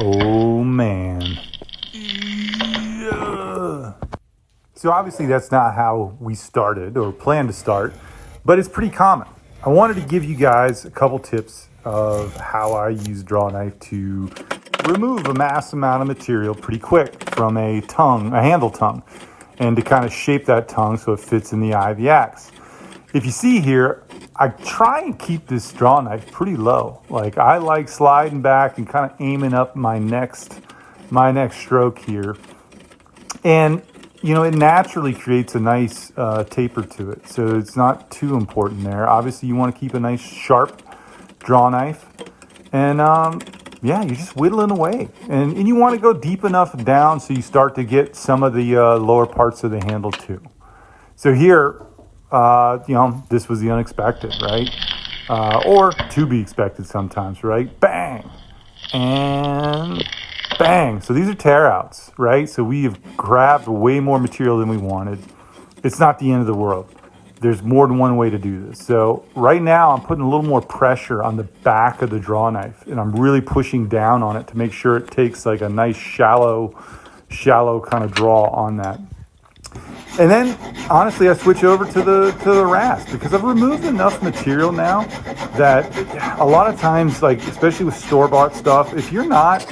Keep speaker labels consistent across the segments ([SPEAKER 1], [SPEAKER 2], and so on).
[SPEAKER 1] Oh man. Yeah. So obviously that's not how we started or planned to start, but it's pretty common. I wanted to give you guys a couple tips of how I use Drawknife to remove a mass amount of material pretty quick from a handle tongue, and to kind of shape that tongue so it fits in the eye of the axe. If you see here, I try and keep this Drawknife pretty low. Like, I like sliding back and kind of aiming up my next stroke here. And, you know, it naturally creates a nice taper to it. So it's not too important there. Obviously, you want to keep a nice sharp Drawknife. And, yeah, you're just whittling away. And you want to go deep enough down so you start to get some of the lower parts of the handle too. So here, you know, this was the unexpected, right? Or to be expected sometimes, right? Bang! And bang! So these are tear outs, right? So we have grabbed way more material than we wanted. It's not the end of the world. There's more than one way to do this. So right now I'm putting a little more pressure on the back of the Drawknife, and I'm really pushing down on it to make sure it takes like a nice shallow kind of draw on that. And then, honestly, I switch over to the rasp because I've removed enough material now that a lot of times, like especially with store-bought stuff, if you're not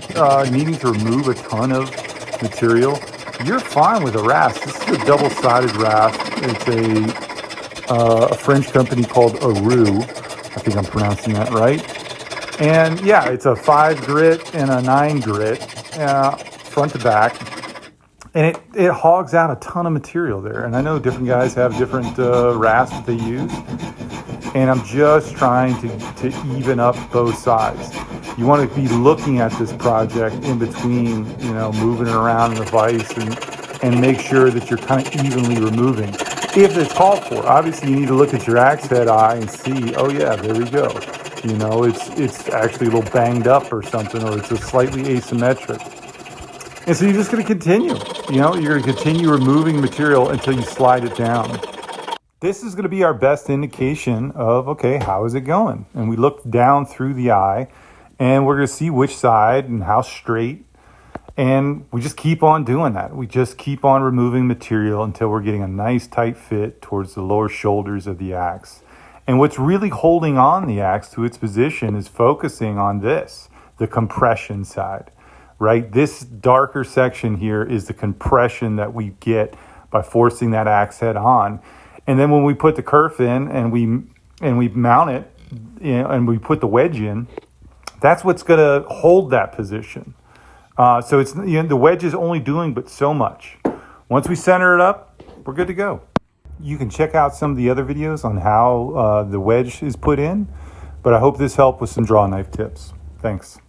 [SPEAKER 1] needing to remove a ton of material, you're fine with a rasp. This is a double-sided rasp. It's a French company called Aru. I think I'm pronouncing that right. And yeah, it's a 5 grit and a 9 grit, front to back. And it hogs out a ton of material there. And I know different guys have different rasps that they use. And I'm just trying to even up both sides. You want to be looking at this project in between, you know, moving it around in the vise and make sure that you're kind of evenly removing. If it's called for, obviously you need to look at your axe head eye and see, oh yeah, there we go. You know, it's actually a little banged up or something, or it's a slightly asymmetric. And so you're just going to continue, you know, you're going to continue removing material until you slide it down. This is going to be our best indication of, okay, how is it going? And we look down through the eye and we're going to see which side and how straight. And we just keep on doing that. We just keep on removing material until we're getting a nice tight fit towards the lower shoulders of the axe. And what's really holding on the axe to its position is focusing on this, the compression side, right? This darker section here is the compression that we get by forcing that axe head on. And then when we put the kerf in and we mount it, you know, and we put the wedge in, that's what's going to hold that position. So it's, you know, the wedge is only doing but so much. Once we center it up, we're good to go. You can check out some of the other videos on how the wedge is put in, but I hope this helped with some Drawknife tips. Thanks.